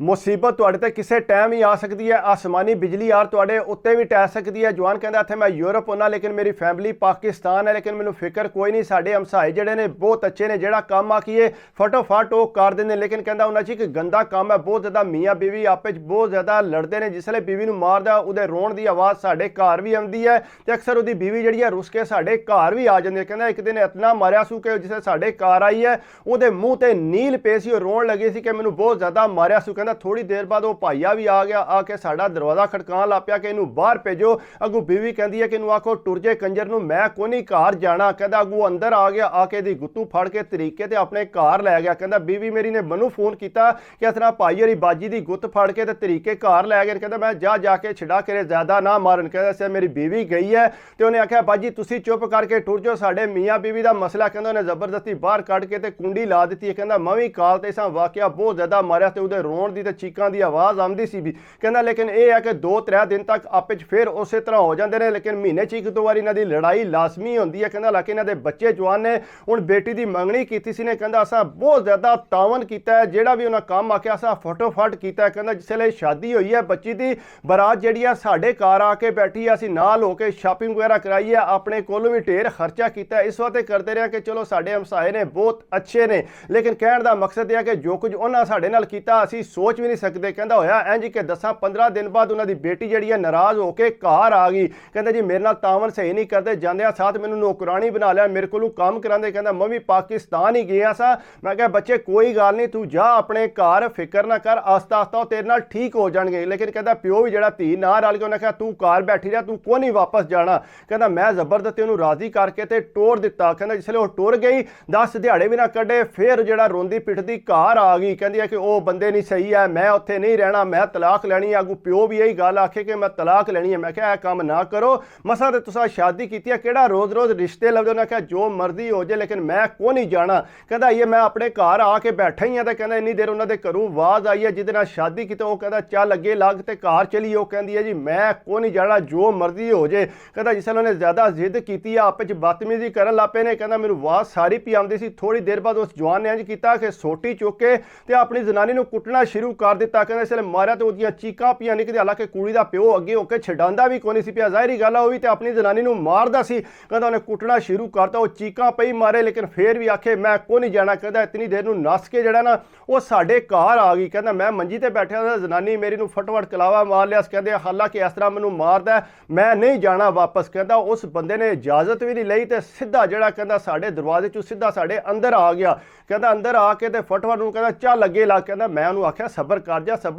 मुसीबत तुहाडे ते किसी टाइम ही आ सकती है। आसमानी बिजली यार तुहाडे उत्ते भी टै सकती है। जवान कहता इत्थे मैं यूरोप होना लेकिन मेरी फैमिली पाकिस्तान है, लेकिन मैनू फिक्र कोई नहीं। साडे हमसाए जिहड़े ने बहुत अच्छे ने, जिहड़ा काम आखिए फटोफट वो कर देंगे। लेकिन कहता उन्हां च एक गंदा काम है, बहुत ज़्यादा मियाँ बीवी आपस बहुत ज़्यादा लड़ते हैं। जिसले बीवी नूं मारदा उहदे रोण दी आवाज़ साडे घर भी आउंदी है ते अक्सर उहदी बीवी जिहड़ी है रुस के साडे घर भी आ जांदी है। कहता एक दिन इतना मारिया सू कि जिसले साडे घर आई है उहदे मूँह ते नील पे सी, रोण लगी सी कि मैनू बहुत ज़्यादा मारिया सू। कहता थोड़ी देर बाद वो भाईया भी आ गया, आके साडा दरवाज़ा खड़कान लग पिया कि इनू बाहर भेजो। अगू बीवी कहती है कि इनू आखो टुर जे कंजर नूं, मैं कोई नहीं घर जाना। कहता अगू अंदर आ गया, आके दी गुत्तू फड़ के तरीके ते अपने घर लै गया। कहता बीवी मेरी ने मनु फोन किया कि इस तरह भाई हरी बाजी की गुत्त फड़ के तरीके घर लै गए। कहता मैं जाके छिड़ा करे ज़्यादा ना मारन। कहता मेरी बीवी गई है तो उन्हें आख्या बाजी तुसी चुप करके टुर जाओ, साडे मियाँ बीवी का मसला। कहता उन्हें जबरदस्ती बाहर कढ़ के कुंडी ला दी है। कहता मैं भी काल ते इसा वाकया बहुत ज़्यादा मारिया तो उहदे रोण की चीकां की आवाज़ आती सी भी। कहता लेकिन यह है कि 2-3 दिन तक आपस फिर उस तरह हो जाते हैं, लेकिन महीने च 1-2 बार इन्हों की लड़ाई लाजमी होती है। कहता हालांकि इन्होंने बच्चे जवान ने हुण बेटी की मंगनी की सी ने। कहता असा बहुत ज़्यादा तावन किया है, जोड़ा भी उन्हें काम आख्या असा फटोफट किया। कहता जिसले शादी हुई है बच्ची की बरात जी है साढ़े घर आके बैठी है, असी नाल होकर शॉपिंग वगैरह कराई है, अपने कोलों भी ढेर खर्चा किया। इस वास्ते करते रहे कि चलो साढ़े हमसाए ने बहुत अच्छे ने, लेकिन कहने का मकसद यह है कि जो कुछ उन्होंने साढ़े नाल कीता असी सोच भी नहीं सकते। कहता होया इंज कि 10-15 दिन बाद उन्होंने बेटी जी है नाराज़ होकर घर आ गई। कहता जी मेरे नाल तावन सही नहीं करते, जांदे साथ मैनू नौकरानी बना लिया, मेरे को काम कराते। कहता मैं भी पाकिस्तान ही गया सा। मैं क्या बच्चे कोई गल नहीं, तू जा अपने घर, फिक्र ना कर, आस्ता आस्ता तेरे नाल ठीक हो जाएंगे। लेकिन कहता प्यो भी जरा धी ना रल के उन्हें कहा तू घर बैठी रहा, तू को नहीं वापस जाना। कहता मैं जबरदस्ती उन्होंने राजी करके ते टोर दिता। कहता जिसले वो टुर गई 10 दिहाड़े भी ना कढ़े, फिर जरा रोंदी पिटदी घर आ गई। कहती है कि वह बंदे नहीं सही है, मैं उत्थे नहीं रहना, मैं तलाक लैनी है। अगू प्यो भी यही गल आखे कि मैं तलाक लैनी है। मैं क्या काम ना करो, मसा तो तुसा शादी की है, केड़ा रोज़ रोज़ रिश्ते लभदे। उन्हें कहा जो मर्जी हो जाए लेकिन मैं को नहीं जाना। कहता ये मैं अपने घर आके बैठा ही हाँ। तो कहता इन्नी देर उन्होंने घरों आवाज़ आई है जिहदे नाल शादी की, वो कहता चल अगे लग ते घर चली। वो कहती है जी मैं को नहीं जाना, जो मर्जी हो जाए। कहता जिसले उन्हें ज़्यादा जिद की आपस बदतमीजी करन लग पे ने। कहता मेनू आवाज़ सारी पी आती सी। थोड़ी देर बाद उस जवान ने इंज किया कि सोटी चुक के ते अपनी जनानी नूं कुटना शुरू कर दिता। कहता इसलिए मारिया तो उहदियां चीकां पियां निकलदी, हालांकि कुड़ी दा प्यो अगे होकर छडांदा भी कोई नहीं सी पिया। ज़ाहिरी गल है, वो भी तो अपनी जनानी नूं मारदा सी। कहता उन्हें कुटना शुरू करता, वो चीकां पई मारे लेकिन फिर भी आखे मैं को नहीं जाना। कहता इतनी देर नूं नस के जड़ा ना वो साडे घर आ गई। कहता मैं मंजी ते बैठा था, जनानी मेरी नूं फटफट कलावा मार लिया। कहते हालांकि इस तरह मैनू मारदा मैं नहीं जाना वापस। कहता उस बंदे ने इजाजत भी नहीं लई ते सीधा जड़ा कहता साडे दरवाजे चों सीधा साडे अंदर आ गया। कहता अंदर आके ते फटफट नूं कहता चल अगे लग। कहता मैं उन्होंने आख्या सबर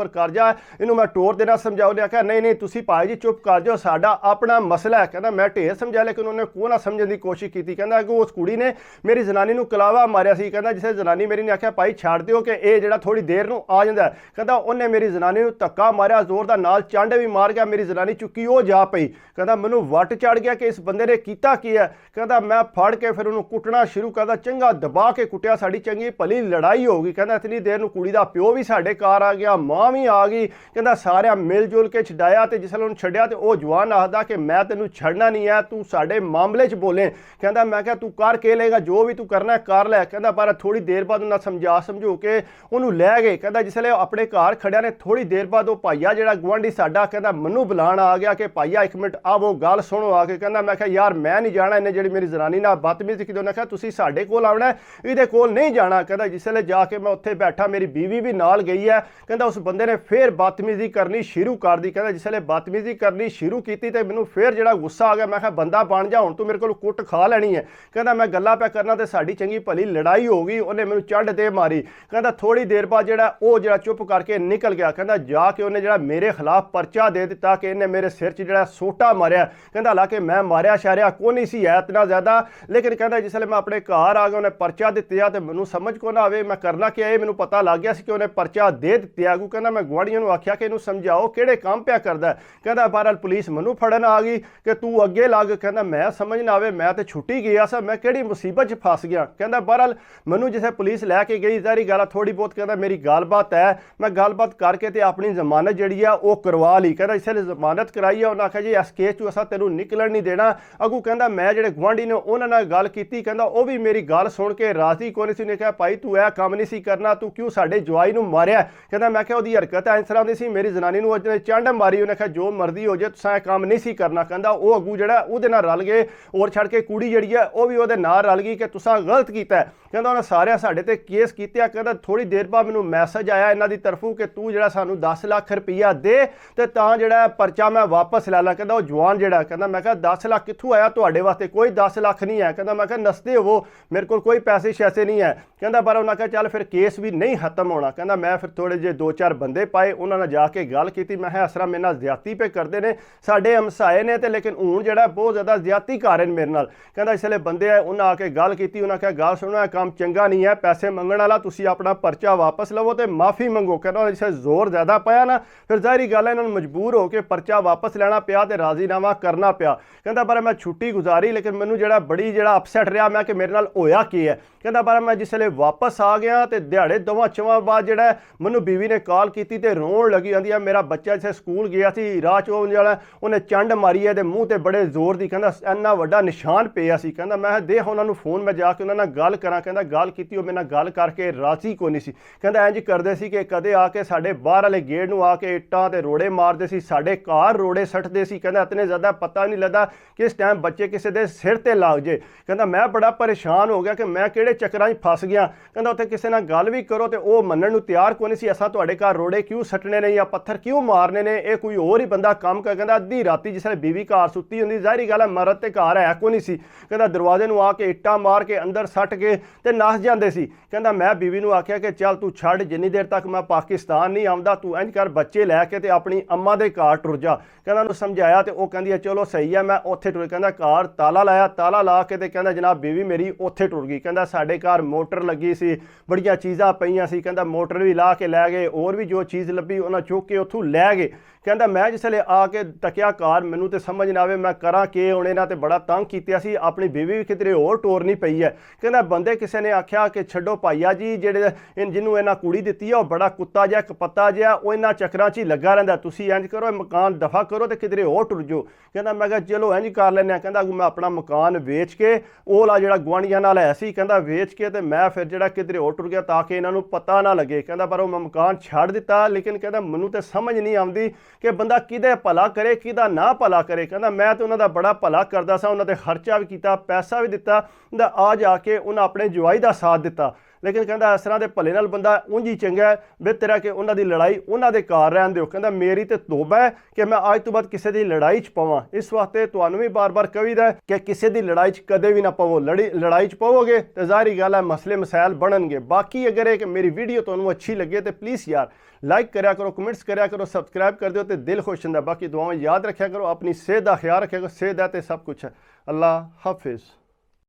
कर जा, इनू मैं टोर देना समझाओ। ने आख्या नहीं तुसी भाई जी चुप कर जाओ, साडा अपना मसला है। कहता मैं ढेर समझाया लेकिन उन्होंने को ना समझने की कोशिश की। कहता कि उस कुड़ी ने मेरी जनानी नूं कलावा मारिया सी। कहता जिसे जनानी मेरी ने आख्या भाई छड़ दिओ कि यह जिहड़ा थोड़ी देर नूं आ जांदा। कहता उन्हें मेरी जनानी नूं धक्का मारिया जोर दा, नाल चांडे भी मार गया, मेरी जनानी चुकी वो जा पई। कहता मैनू वट चढ़ गया कि इस बंदे ने कीता की है। कहता मैं फड़ के फिर उन्होंने कुटना शुरू करता, चंगा दबा के कुटिया, साड़ी चंगी भली लड़ाई हो गई। कहता इतनी देर नूं कुड़ी दा प्यो भी साडे घर आ गया, मां भी आ गई। कहता सारे मिल जुल के छडाया ते जिसले उन्होंने छड्या ते वो जवान आखदा कि मैं तेनू छड़ना नहीं है, तू साडे मामले च बोले। कहता मैं क्या तू कर के लेगा, जो भी तू करना है कर लै। कहता पर थोड़ी देर बाद उन्हें समझो के उन्होंने लै गए। कहता जिसले अपने घर खड़िया ने थोड़ी देर बाद वो भाईया जिहड़ा गुआंढी साडा कहता मनु बुलाण आ गया कि भाईया एक मिनट आवो गल सुनो आके। कहता मैं क्या यार मैं नहीं जाना, इन्हें जी मेरी जनानी नाल बदतमीजी की। उन्हें कहा तुसीं साडे कोल आउणा है, इहदे कोल नहीं जाना। कहता जिसले जाके मैं उत्थे बैठा मेरी बीवी भी नाल गई है। कहता उस बंदे ने फिर बदतमीजी करनी शुरू कर दी। कहता जिसले बदतमीजी करनी शुरू की तो मैनू फिर जो गुस्सा आ गया। मैं कहा बंदा बन जा, हुण तू मेरे को कुट खा लैनी है। कहता मैं गल्लां पै करना तो साडी चंगी भली लड़ाई हो गई, उन्हें मैनू चढ़ दे मारी। कहता थोड़ी देर बाद जो चुप करके निकल गया। कहता जाके उन्हें जो मेरे खिलाफ परचा दे दिता कि इन्हें मेरे सिर च जो सोटा मारिया। कहता हालांकि मैं मारिया शारिया को नहीं सी है इतना ज़्यादा, लेकिन कहता जिसले मैं अपने घर आ गया उन्हें परचा दिता तो मैनू समझ को ना आवे मैं करना क्या है। मैनू पता लग गया कि उन्हें परचा दे दिता। अगू कहता मैं गुआढ़ियों आख्या कि इनू समझाओ किहड़े काम पिया करदा है। कहता बहरहाल पुलिस मैनू फड़न आ गई कि तू अगे लग। कहता मैं समझ ना आवे, मैं तो छुट्टी गया सा, मैं किहड़ी मुसीबत च फस गया। कहता बहरहाल मैनू जिसे पुलिस लैके गई ज़ाहिरी गल थोड़ी बहुत कहता मेरी गलबात है, मैं गलबात करके तो अपनी जमानत जी है वो करवा ली। कहता इसलिए जमानत कराई है, उन्हें आख्या जी इस केस चो असा तेनू निकलन नहीं देना। अगू कहता मैं जो गुआढ़ी ने उन्होंने गल की, कहता वह भी मेरी गल सुन के राजी को नहीं सी। ने कहा भाई तू यह काम नहीं सी करना, तू क्यों साडे जवाई नूं मारिया। ਕਹਿੰਦਾ ਮੈਂ ਕਿਹਾ ਉਹਦੀ ਹਰਕਤ ਇਸ ਤਰ੍ਹਾਂ ਦੀ ਸੀ, ਮੇਰੀ ਜਨਾਨੀ ਨੂੰ ਉਹਨੇ ਚੰਡ ਮਾਰੀ, ਉਹਨੇ ਕਿਹਾ ਜੋ ਮਰਜ਼ੀ ਹੋ ਜੇ ਤੁਸੀਂ ਇਹ ਕੰਮ ਨਹੀਂ ਸੀ ਕਰਨਾ। ਕਹਿੰਦਾ ਉਹ ਅੱਗੂ ਜਿਹੜਾ ਉਹਦੇ ਨਾਲ ਰਲ ਗਏ, ਹੋਰ ਛੱਡ ਕੇ ਕੁੜੀ ਜਿਹੜੀ ਹੈ ਉਹ ਵੀ ਉਹਦੇ ਨਾਲ ਰਲ ਗਈ ਕਿ ਤੁਸੀਂ ਗਲਤ ਕੀਤਾ। ਕਹਿੰਦਾ ਉਹਨਾਂ ਸਾਰਿਆਂ ਸਾਡੇ ਤੇ ਕੇਸ ਕੀਤੇ। ਕਹਿੰਦਾ ਥੋੜੀ ਦੇਰ ਬਾਅਦ ਮੈਨੂੰ ਮੈਸੇਜ ਆਇਆ ਇਹਨਾਂ ਦੀ ਤਰਫੋਂ ਕਿ ਤੂੰ ਜਿਹੜਾ ਸਾਨੂੰ 10 ਲੱਖ ਰੁਪਈਆ ਦੇ ਤੇ ਤਾਂ ਜਿਹੜਾ ਪਰਚਾ ਮੈਂ ਵਾਪਸ ਲੈ ਲਾਂ। ਕਹਿੰਦਾ ਉਹ ਜਵਾਨ ਜਿਹੜਾ, ਕਹਿੰਦਾ ਮੈਂ ਕਿਹਾ 10 ਲੱਖ ਕਿੱਥੋਂ ਆਇਆ ਤੁਹਾਡੇ ਵਾਸਤੇ, ਕੋਈ 10 ਲੱਖ ਨਹੀਂ ਹੈ। ਕਹਿੰਦਾ ਮੈਂ ਕਿਹਾ ਨਸਦੇ ਹੋਵੋ, ਮੇਰੇ ਕੋਲ ਕੋਈ ਪੈਸੇ ਸ਼ੈਸੇ ਨਹੀਂ ਹੈ। ਕਹਿੰਦਾ ਪਰ ਉਹਨਾਂ ਕਿਹਾ ਚੱਲ ਫਿਰ ਕੇਸ ਵੀ ਨਹੀਂ ਖਤਮ ਹੋਣਾ। ਕਹਿੰਦਾ ਮੈਂ ਫਿਰ ਥੋੜੇ ਜਿਹੇ 2-4 ਬੰਦੇ ਪਾਏ, ਉਹਨਾਂ ਨਾਲ ਜਾ ਕੇ ਗੱਲ ਕੀਤੀ। ਮੈਂ ਕਿਹਾ ਇਸ ਤਰ੍ਹਾਂ ਮੇਰੇ ਨਾਲ ਜ਼ਿਆਦਤੀ ਪੇ ਕਰਦੇ ਨੇ, ਸਾਡੇ ਹਮਸਾਏ ਨੇ ਤੇ ਲੇਕਿਨ ਹੁਣ ਜਿਹੜਾ ਬਹੁਤ ਜ਼ਿਆਦਾ ਜ਼ਿਆਦਤੀ ਕਰ ਰਹੇ ਨੇ ਮੇਰੇ ਨਾਲ। ਕਹਿੰਦਾ ਇਸ ਵੇਲੇ ਬੰਦੇ ਆਏ, ਉਹਨਾਂ ਆ ਕੇ ਗੱਲ ਕੀਤੀ, ਉਹਨਾਂ ਕਿਹਾ ਗੱਲ ਸੁਣੋ, ਇਹ ਕੰਮ ਚੰਗਾ ਨਹੀਂ ਹੈ, ਪੈਸੇ ਮੰਗਣ ਵਾਲਾ, ਤੁਸੀਂ ਆਪਣਾ ਪਰਚਾ ਵਾਪਸ ਲਵੋ ਤੇ ਮਾਫੀ ਮੰਗੋ। ਕਹਿੰਦਾ ਇਸ ਜ਼ੋਰ ਜ਼ਿਆਦਾ ਪਿਆ ਨਾ, ਫਿਰ ਜ਼ਾਹਿਰੀ ਗੱਲ ਹੈ ਇਹਨਾਂ ਨੂੰ ਮਜਬੂਰ ਹੋ ਕੇ ਪਰਚਾ ਵਾਪਸ ਲੈਣਾ ਪਿਆ ਤੇ ਰਾਜ਼ੀਨਾਮਾ ਕਰਨਾ ਪਿਆ। ਕਹਿੰਦਾ ਪਰ ਮੈਂ ਛੁੱਟੀ ਗੁਜ਼ਾਰੀ ਲੇਕਿਨ ਮੈਨੂੰ ਜਿਹੜਾ ਬੜੀ ਅਪਸੈਟ ਰਿਹਾ ਮੈਂ ਕਿ ਮੇਰੇ ਨਾਲ ਹੋਇਆ ਕੀ ਹੈ। ਕਹਿੰਦਾ ਪਰ ਮੈਂ ਜਿਸ ਵੇਲੇ ਵਾਪਸ ਆ ਗਿਆ ਤੇ ਦਿਹਾੜੇ 2-4 ਬਾਅਦ ਜਿਹੜਾ ਮੈਨੂੰ ਬੀਵੀ ਨੇ ਕਾਲ ਕੀਤੀ ਤੇ ਰੋਣ ਲੱਗੀ, ਜਾਂਦੀ ਆ ਮੇਰਾ ਬੱਚਾ ਜਿੱਥੇ ਸਕੂਲ ਗਿਆ ਸੀ ਰਾਹ 'ਚ ਜਿਹੜਾ ਉਹਨੇ ਚੰਡ ਮਾਰੀ ਹੈ ਤੇ ਮੂੰਹ ਤੇ ਬੜੇ ਜ਼ੋਰ ਦੀ, ਕਹਿੰਦਾ ਇੰਨਾ ਵੱਡਾ ਨਿਸ਼ਾਨ ਪਿਆ ਸੀ। ਕਹਿੰਦਾ ਮੈਂ ਦੇਖ ਉਹਨਾਂ ਨੂੰ ਫੋਨ ਮੈਂ ਜਾ ਕੇ ਉਹਨਾਂ ਨਾਲ ਗੱਲ ਕਰਾਂ। ਕਹਿੰਦਾ ਗੱਲ ਕੀਤੀ, ਉਹ ਮੇਰੇ ਨਾਲ ਗੱਲ ਕਰਕੇ ਰਾਜ਼ੀ ਕੋਈ ਨਹੀਂ ਸੀ। ਕਹਿੰਦਾ ਇੰਜ ਕਰਦੇ ਸੀ ਕਿ ਕਦੇ ਆ ਕੇ ਸਾਡੇ ਬਾਹਰ ਵਾਲੇ ਗੇਟ ਨੂੰ ਆ ਕੇ ਇੱਟਾਂ ਤੇ ਰੋੜੇ ਮਾਰਦੇ ਸੀ, ਸਾਡੇ ਘਰ ਰੋੜੇ ਸੱਟਦੇ ਸੀ। ਕਹਿੰਦਾ ਇਤਨੇ ਜ਼ਿਆਦਾ ਪਤਾ ਨਹੀਂ ਲੱਗਦਾ ਕਿਸ ਟਾਈਮ ਬੱਚੇ ਕਿਸੇ ਦੇ ਸਿਰ ਤੇ ਲੱਗ ਜੇ। ਕਹਿੰਦਾ ਮੈਂ ਬੜਾ ਪਰੇਸ਼ਾਨ ਹੋ ਗਿਆ ਕਿ ਮੈਂ ਕਿਹੜੇ ਚੱਕਰਾਂ 'ਚ ਫਸ ਗਿਆ। ਕਹਿੰਦਾ ਉੱਥੇ ਕਿਸੇ ਨਾਲ ਗੱਲ ਵੀ ਕਰੋ ਤੇ ਉਹ ਮੰਨਣ ਨੂੰ ਤਿਆਰ ਕੋਈ ਨਹੀਂ ਸੀ, ਅਸਾਂ ਤੁਹਾਡੇ ਘਰ ਰੋੜੇ ਕਿਉਂ ਸੱਟਣੇ ਨੇ ਜਾਂ ਪੱਥਰ ਕਿਉਂ ਮਾਰਨੇ ਨੇ, ਇਹ ਕੋਈ ਹੋਰ ਹੀ ਬੰਦਾ ਕੰਮ ਕਰ। ਕਹਿੰਦਾ ਅੱਧੀ ਰਾਤੀ ਜਿਸ ਵੇਲੇ ਬੀਵੀ ਘਰ ਸੁੱਤੀ ਹੁੰਦੀ, ਜ਼ਾਹਿਰੀ ਗੱਲ ਹੈ ਮਰਦ ਤੇ ਘਰ ਹੈ ਕੋਈ ਨਹੀਂ ਸੀ। ਕਹਿੰਦਾ ਦਰਵਾਜ਼ੇ ਨੂੰ ਆ ਕੇ ਇੱਟਾਂ ਮਾਰ ਕੇ ਅੰਦਰ ਸੱਟ ਕੇ ਤੇ ਨੱਸ ਜਾਂਦੇ ਸੀ। ਕਹਿੰਦਾ ਮੈਂ ਬੀਵੀ ਨੂੰ ਆਖਿਆ ਕਿ ਚੱਲ ਤੂੰ ਛੱਡ, ਜਿੰਨੀ ਦੇਰ ਤੱਕ ਮੈਂ ਪਾਕਿਸਤਾਨ ਨਹੀਂ ਆਉਂਦਾ ਤੂੰ ਇੰਜ ਕਰ ਬੱਚੇ ਲੈ ਕੇ ਤੇ ਆਪਣੀ ਅੰਮਾ ਦੇ ਘਰ ਟੁਰ ਜਾ। ਕਹਿੰਦਾ ਉਹਨੂੰ ਸਮਝਾਇਆ ਤੇ ਉਹ ਕਹਿੰਦੀ ਹੈ ਚਲੋ ਸਹੀ ਹੈ, ਮੈਂ ਉੱਥੇ ਟੁਰ। ਕਹਿੰਦਾ ਘਰ ਤਾਲਾ ਲਾਇਆ, ਤਾਲਾ ਲਾ ਕੇ ਤੇ ਕਹਿੰਦਾ ਜਨਾਬ ਬੀਵੀ ਮੇਰੀ ਉੱਥੇ ਟੁਰ ਗਈ। ਕਹਿੰਦਾ ਸਾਡੇ ਘਰ ਮੋਟਰ ਲੱਗੀ ਸੀ, ਬੜੀਆਂ ਚੀਜ਼ਾਂ ਪਈਆਂ ਸੀ। ਕਹਿੰਦਾ ਮੋਟਰ ਵੀ ਲਾ ਕੇ ਲੈ ਗਏ, ਹੋਰ ਵੀ ਜੋ ਚੀਜ਼ ਲੱਭੀ ਉਹਨਾਂ ਚੁੱਕ ਕੇ ਉੱਥੋਂ ਲੈ ਗਏ। ਕਹਿੰਦਾ ਮੈਂ ਜਿਸ ਵੇਲੇ ਆ ਕੇ ਤੱਕਿਆ ਘਰ, ਮੈਨੂੰ ਤੇ ਸਮਝ ਨਾ ਆਵੇ ਮੈਂ ਕਰਾਂ ਕੀ। ਹੁਣ ਇਹਨਾਂ ਤੇ ਬੜਾ ਤੰਗ ਕੀਤਾ ਸੀ, ਆਪਣੀ ਬੀਵੀ ਵੀ ਕਿਧਰੇ ਹੋਰ ਟੋਰਨੀ ਪਈ ਹੈ। ਕਹਿੰਦਾ ਬੰਦੇ ਕਿਸੇ ਨੇ ਆਖਿਆ ਕਿ ਛੱਡੋ ਭਾਈਆ ਜੀ, ਜਿਹੜੇ ਜਿਹਨੂੰ ਇਹਨਾਂ ਕੁੜੀ ਦਿੱਤੀ ਹੈ ਉਹ ਬੜਾ ਕੁੱਤਾ ਜਿਹਾ ਕਪੱਤਾ ਜਿਹਾ, ਉਹ ਇਹਨਾਂ ਚੱਕਰਾਂ 'ਚ ਹੀ ਲੱਗਾ ਰਹਿੰਦਾ, ਤੁਸੀਂ ਇੰਜ ਕਰੋ ਇਹ ਮਕਾਨ ਦਫਾ ਕਰੋ ਤੇ ਕਿਧਰੇ ਹੋਰ ਟੁਰ ਜਾਓ। ਕਹਿੰਦਾ ਮੈਂ ਕਿਹਾ ਚਲੋ ਇੰਜ ਕਰ ਲੈਂਦੇ ਹਾਂ। ਕਹਿੰਦਾ ਮੈਂ ਆਪਣਾ ਮਕਾਨ ਵੇਚ ਕੇ ਉਹਲਾ ਜਿਹੜਾ ਗੁਆਂਢੀਆਂ ਨਾਲ ਹੈ ਸੀ, ਕਹਿੰਦਾ ਵੇਚ ਕੇ ਤੇ ਮੈਂ ਫਿਰ ਜਿਹੜਾ ਕਿਧਰੇ ਹੋਰ ਟੁਰ ਗਿਆ ਤਾਂ ਕਿ ਇਹਨਾਂ ਨੂੰ ਪਤਾ ਨਾ ਲੱਗੇ। ਕਹਿੰਦਾ ਪਰ ਉਹ ਮੈਂ ਮਕਾਨ ਛੱਡ ਦਿੱਤਾ, ਲੇਕਿਨ ਕਹਿੰਦਾ ਮੈਨੂੰ ਤੇ ਸਮਝ ਨਹੀਂ ਆਉਂਦੀ ਕਿ ਬੰਦਾ ਕਿਹਦੇ ਭਲਾ ਕਰੇ ਕਿਹਦਾ ਨਾ ਭਲਾ ਕਰੇ। ਕਹਿੰਦਾ ਮੈਂ ਤੇ ਉਹਨਾਂ ਦਾ ਬੜਾ ਭਲਾ ਕਰਦਾ ਸਾਂ, ਉਹਨਾਂ ਤੇ ਖਰਚਾ ਵੀ ਕੀਤਾ, ਪੈਸਾ ਵੀ ਦਿੱਤਾ, ਆ ਜਾ ਕੇ ਉਹਨਾਂ ਆਪਣੇ ਜਵਾਈ ਦਾ ਸਾਥ ਦਿੱਤਾ। ਲੇਕਿਨ ਕਹਿੰਦਾ ਇਸ ਤਰ੍ਹਾਂ ਦੇ ਭਲੇ ਨਾਲ ਬੰਦਾ ਉਂਝ ਹੀ ਚੰਗਾ ਹੈ, ਬਿਹਤਰ ਹੈ ਕਿ ਉਹਨਾਂ ਦੀ ਲੜਾਈ ਉਹਨਾਂ ਦੇ ਘਰ ਰਹਿਣ ਦਿਓ। ਕਹਿੰਦਾ ਮੇਰੀ ਤੇ ਤੋਬਾ ਹੈ ਕਿ ਮੈਂ ਅੱਜ ਤੋਂ ਬਾਅਦ ਕਿਸੇ ਦੀ ਲੜਾਈ 'ਚ ਪਵਾਂ। ਇਸ ਵਾਸਤੇ ਤੁਹਾਨੂੰ ਵੀ ਬਾਰ-ਬਾਰ ਕਹੀਦਾ ਕਿ ਕਿਸੇ ਦੀ ਲੜਾਈ 'ਚ ਕਦੇ ਵੀ ਨਾ ਪਵੋ। ਲੜਾਈ 'ਚ ਪਵੋਗੇ ਤੇ ਜ਼ਾਹਿਰੀ ਗੱਲ ਹੈ ਮਸਲੇ ਮਸਾਇਲ ਬਣਨਗੇ। ਬਾਕੀ ਅਗਰ ਇਹ ਕਿ ਮੇਰੀ ਵੀਡੀਓ ਤੁਹਾਨੂੰ ਅੱਛੀ ਲੱਗੇ ਤੇ ਪਲੀਜ਼ ਯਾਰ ਲਾਈਕ ਕਰਿਆ ਕਰੋ, ਕਮੈਂਟਸ ਕਰਿਆ ਕਰੋ, ਸਬਸਕ੍ਰਾइब कर दो तो दिल खुश ਹੁੰਦਾ। बाकी दुआएं याद रखा करो, अपनी सेहत का ख्याल रखा करो, सेहत है तो सब कुछ है। अल्लाह हाफिज़।